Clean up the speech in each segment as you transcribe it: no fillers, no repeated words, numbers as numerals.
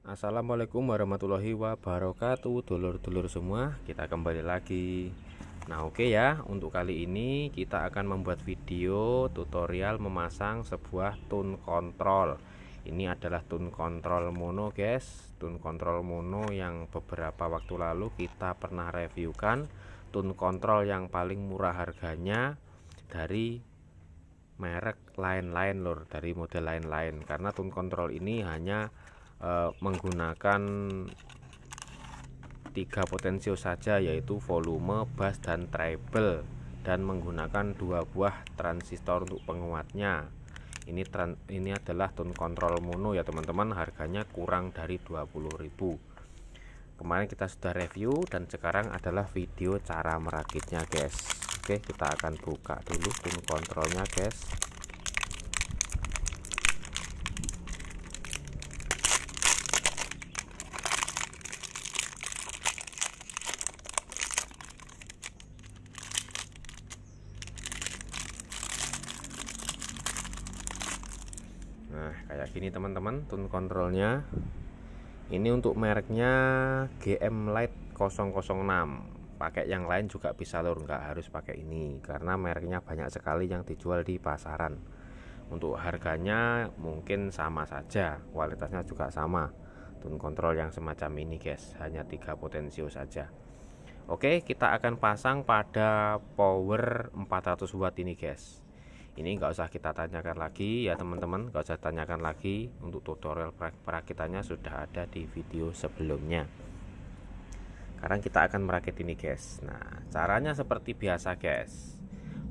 Assalamualaikum warahmatullahi wabarakatuh, dulur-dulur semua. Kita kembali lagi. Nah, oke ya, untuk kali ini kita akan membuat video tutorial memasang sebuah tune control. Ini adalah tune control mono, guys. Tune control mono yang beberapa waktu lalu kita pernah reviewkan. Tune control yang paling murah harganya dari merek lain-lain lor, dari model lain-lain. Karena tune control ini hanya menggunakan 3 potensio saja, yaitu volume, bass, dan treble, dan menggunakan 2 buah transistor untuk penguatnya. Ini adalah tune control mono ya teman-teman, harganya kurang dari 20.000. Kemarin kita sudah review dan sekarang adalah video cara merakitnya, guys. Oke, kita akan buka dulu tune controlnya, guys. Nah, kayak gini teman-teman tune controlnya. Ini untuk mereknya GM Light 006. Pakai yang lain juga bisa lur, nggak harus pakai ini karena mereknya banyak sekali yang dijual di pasaran. Untuk harganya mungkin sama saja, kualitasnya juga sama. Tune control yang semacam ini, guys, hanya 3 potensio saja. Oke, kita akan pasang pada power 400 watt ini, guys. Ini nggak usah kita tanyakan lagi ya teman-teman, nggak usah tanyakan lagi. Untuk tutorial perakitannya sudah ada di video sebelumnya. Sekarang kita akan merakit ini, guys. Nah, caranya seperti biasa, guys.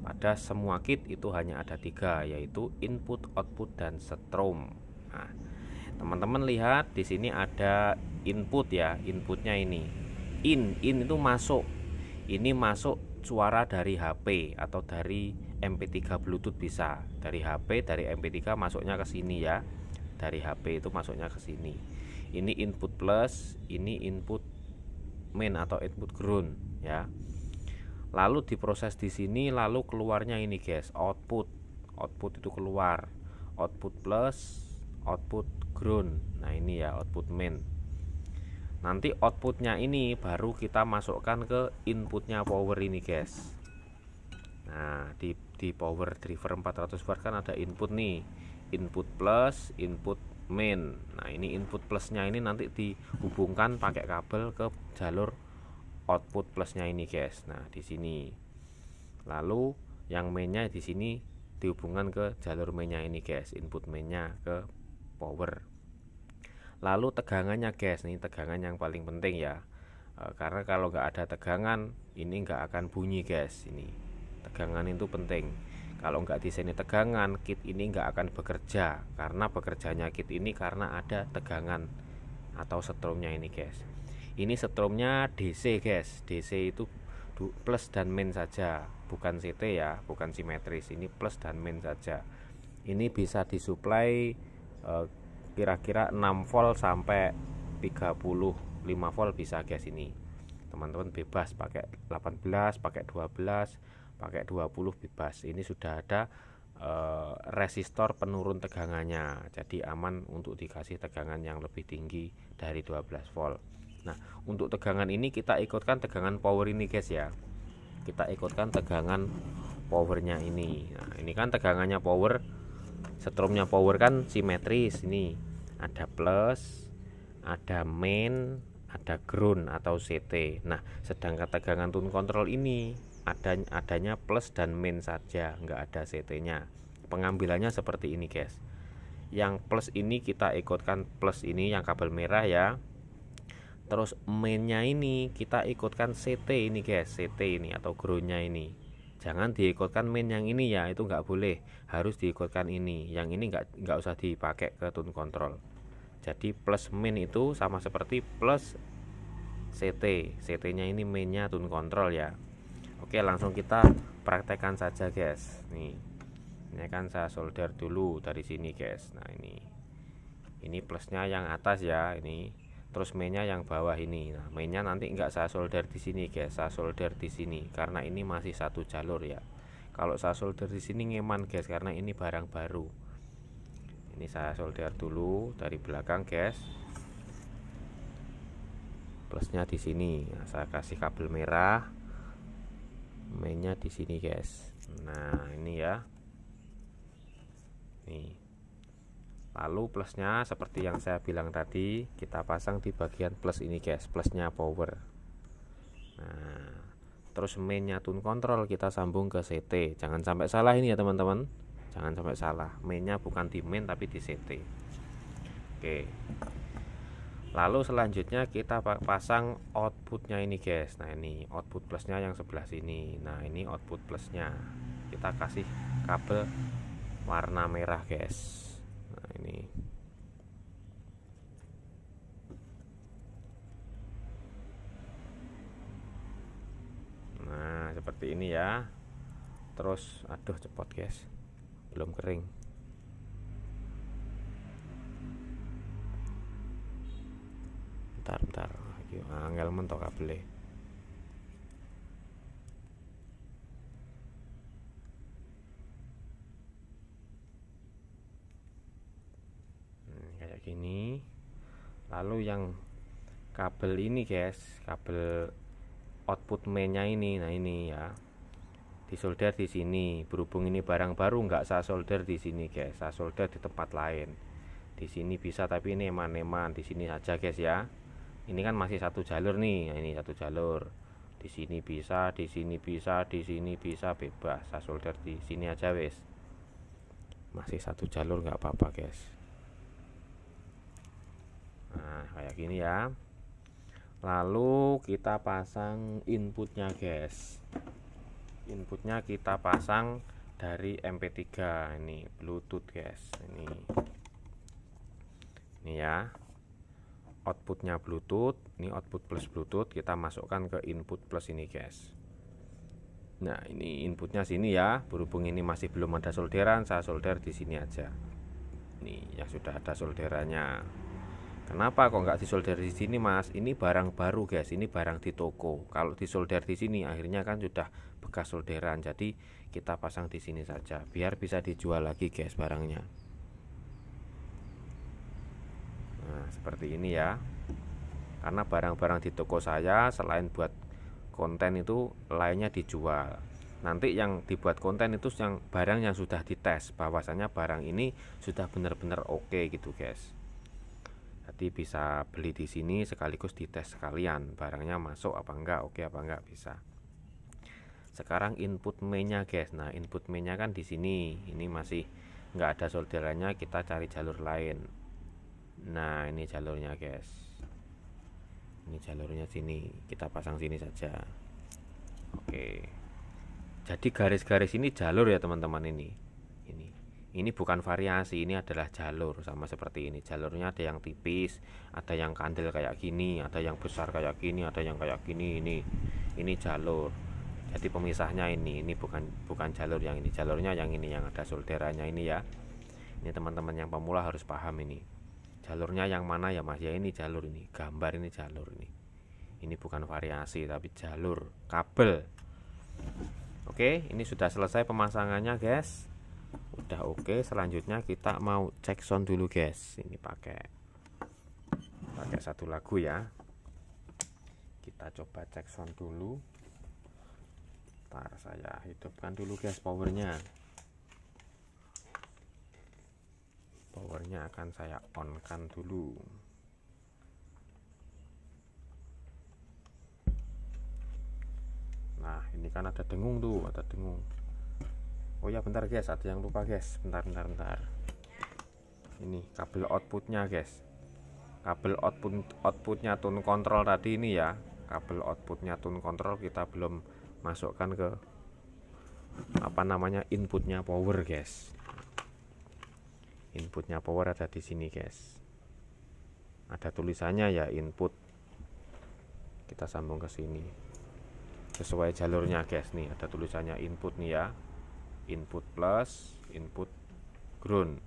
Pada semua kit itu hanya ada 3, yaitu input, output, dan strom. Nah, teman-teman lihat di sini ada input ya, inputnya ini in itu masuk. Ini masuk suara dari HP atau dari MP3 Bluetooth, bisa dari HP, dari MP3 masuknya ke sini ya. Dari HP itu masuknya ke sini. Ini input plus, ini input main atau input ground ya. Lalu diproses di sini, lalu keluarnya ini, guys, output. Output itu keluar. Output plus, output ground. Nah, ini ya output main. Nanti outputnya ini baru kita masukkan ke inputnya power ini, guys. Nah, di power driver 400 watt kan ada input nih, input plus, input main. Nah, ini input plusnya ini nanti dihubungkan pakai kabel ke jalur output plusnya ini, guys. Nah, di sini. Lalu yang mainnya di sini dihubungkan ke jalur mainnya ini, guys, input mainnya ke power. Lalu tegangannya, guys, ini tegangan yang paling penting ya, karena kalau nggak ada tegangan ini nggak akan bunyi, guys. Ini tegangan itu penting. Kalau nggak di sini tegangan, kit ini nggak akan bekerja, karena bekerjanya kit ini karena ada tegangan atau stromnya ini, guys. Ini stromnya DC, guys. DC itu plus dan min saja, bukan CT ya, bukan simetris. Ini plus dan min saja. Ini bisa disuplai kira-kira 6 volt sampai 35 volt bisa, guys. Ini teman-teman bebas pakai 18, pakai 12, pakai 20 bebas. Ini sudah ada resistor penurun tegangannya, jadi aman untuk dikasih tegangan yang lebih tinggi dari 12 volt. Nah, untuk tegangan ini kita ikutkan tegangan power ini, guys ya. Kita ikutkan tegangan powernya ini. Nah, ini kan tegangannya power, stromnya power kan simetris. Ini ada plus, ada main, ada ground atau CT. Nah, sedangkan tegangan tune control ini adanya plus dan main saja, nggak ada CT-nya. Pengambilannya seperti ini, guys. Yang plus ini kita ikutkan plus ini yang kabel merah ya. Terus mainnya ini kita ikutkan CT ini, guys, CT ini atau groundnya ini. Jangan diikutkan main yang ini ya, itu nggak boleh. Harus diikutkan ini. Yang ini nggak usah dipakai ke tune control. Jadi plus main itu sama seperti plus CT. CT-nya ini mainnya tune control ya. Oke, langsung kita praktekkan saja, guys. Nih, ini kan saya solder dulu dari sini, guys. Nah, ini plusnya yang atas ya, ini. Terus mainnya yang bawah ini. Nah, mainnya nanti nggak saya solder di sini, guys. Saya solder di sini karena ini masih satu jalur ya. Kalau saya solder di sini ngeman, guys, karena ini barang baru. Ini saya solder dulu dari belakang, guys. plusnya di sini. Nah, saya kasih kabel merah, mainnya di sini guys. Nah ini ya, nih. Lalu plusnya seperti yang saya bilang tadi, kita pasang di bagian plus ini guys, plusnya power. Nah terus mainnya tune control kita sambung ke CT. Jangan sampai salah ini ya teman-teman, jangan sampai salah, mainnya bukan di main tapi di CT. Oke, lalu selanjutnya kita pasang outputnya ini guys. Nah ini output plusnya yang sebelah sini. Nah ini output plusnya, kita kasih kabel warna merah guys. Nah ini seperti ini ya. Terus aduh cepot guys, belum kering. Bentar angel mentok kabelnya. Kayak gini. Lalu yang kabel ini guys, kabel output mainnya ini, nah ini ya, disolder di sini. Berhubung ini barang baru, nggak saya solder di sini guys, saya solder di tempat lain. Di sini bisa tapi ini eman-eman, di sini aja guys ya. Ini kan masih satu jalur nih, nah, ini satu jalur. Di sini bisa, di sini bisa, di sini bisa, bebas. Saya solder di sini aja wes. Masih satu jalur nggak apa-apa guys. Nah kayak gini ya. Lalu kita pasang inputnya guys. Inputnya kita pasang dari MP3, ini Bluetooth guys. Ini ya, outputnya Bluetooth. Ini output plus Bluetooth, kita masukkan ke input plus ini guys. Nah ini inputnya sini ya. Berhubung ini masih belum ada solderan, saya solder di sini aja. Ini yang sudah ada solderannya. Kenapa kok nggak disolder di sini mas? Ini barang baru guys, ini barang di toko. Kalau disolder di sini akhirnya kan sudah bekas solderan. Jadi kita pasang di sini saja biar bisa dijual lagi guys barangnya. Nah seperti ini ya. Karena barang-barang di toko saya selain buat konten itu lainnya dijual. Nanti yang dibuat konten itu yang barang yang sudah dites, bahwasanya barang ini sudah benar-benar oke gitu guys. Jadi bisa beli di sini sekaligus dites sekalian barangnya masuk apa enggak, oke apa enggak, bisa. Sekarang input mainnya guys. Nah input mainnya kan di sini, ini masih enggak ada solderannya, kita cari jalur lain. Nah ini jalurnya guys, ini jalurnya sini, kita pasang sini saja. Oke, jadi garis-garis ini jalur ya teman-teman. Ini bukan variasi, ini adalah jalur, sama seperti ini. Jalurnya ada yang tipis, ada yang kandel kayak gini, ada yang besar kayak gini, ada yang kayak gini. Ini jalur. Jadi pemisahnya ini bukan jalur yang ini, jalurnya yang ini, yang ada solderannya ini ya. Ini teman-teman yang pemula harus paham ini. Jalurnya yang mana ya mas? Ya ini jalur, ini gambar, ini jalur ini. Ini bukan variasi tapi jalur kabel. Oke, ini sudah selesai pemasangannya guys. Udah oke, selanjutnya kita mau cek sound dulu guys. Ini pakai satu lagu ya. Kita coba cek sound dulu. Ntar saya hidupkan dulu guys powernya. Powernya akan saya on kan dulu. Nah ini kan ada dengung tuh, ada dengung. Oh ya bentar guys, ada yang lupa guys. Bentar. Ini kabel outputnya guys. Kabel outputnya tune control tadi ini ya. Kabel outputnya tune control kita belum masukkan ke inputnya power guys. Inputnya power ada di sini guys. Ada tulisannya ya input. Kita sambung ke sini. Sesuai jalurnya guys, nih ada tulisannya input nih ya. Input plus, input ground.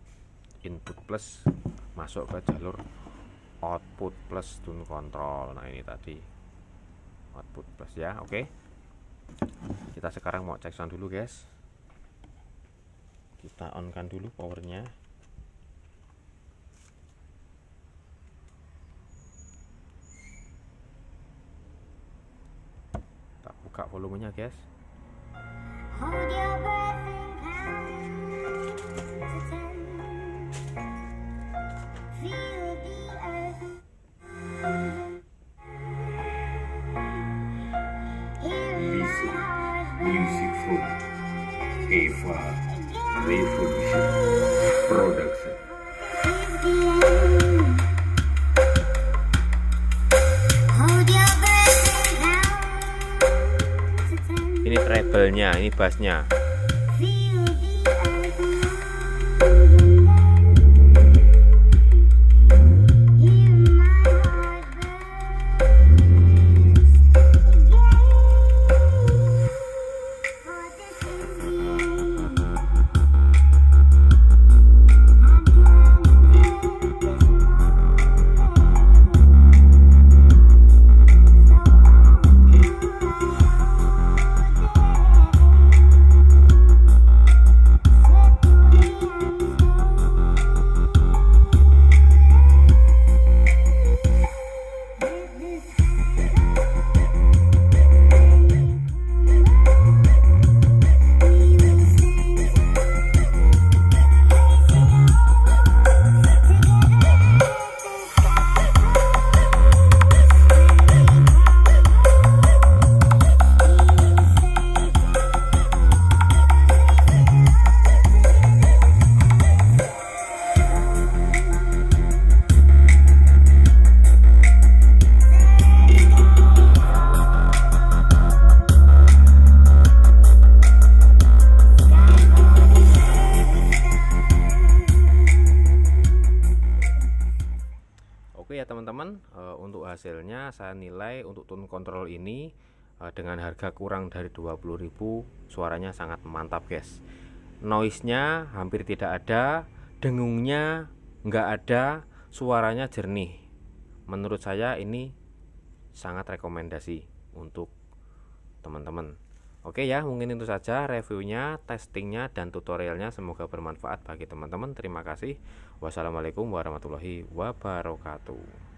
Input plus masuk ke jalur output plus tune control. Nah ini tadi output plus ya. Oke, kita sekarang mau cek sound dulu guys. Kita on kan dulu powernya. buka volumenya guys. Hold your breath and count to 10. Feel the earth. Listen, music for Eva Revolution Production. Hold your breath and count to 10. Ini treble-nya, ini bassnya. Feel the earth. Hear my heart burst again. For this is the end. I'm gonna get this Oke ya teman-teman, untuk hasilnya saya nilai untuk tone control ini dengan harga kurang dari 20.000 suaranya sangat mantap guys. Noise-nya hampir tidak ada, dengungnya nggak ada, suaranya jernih. Menurut saya ini sangat rekomendasi untuk teman-teman. Oke ya, mungkin itu saja reviewnya, testingnya, dan tutorialnya. Semoga bermanfaat bagi teman-teman. Terima kasih. Wassalamualaikum warahmatullahi wabarakatuh.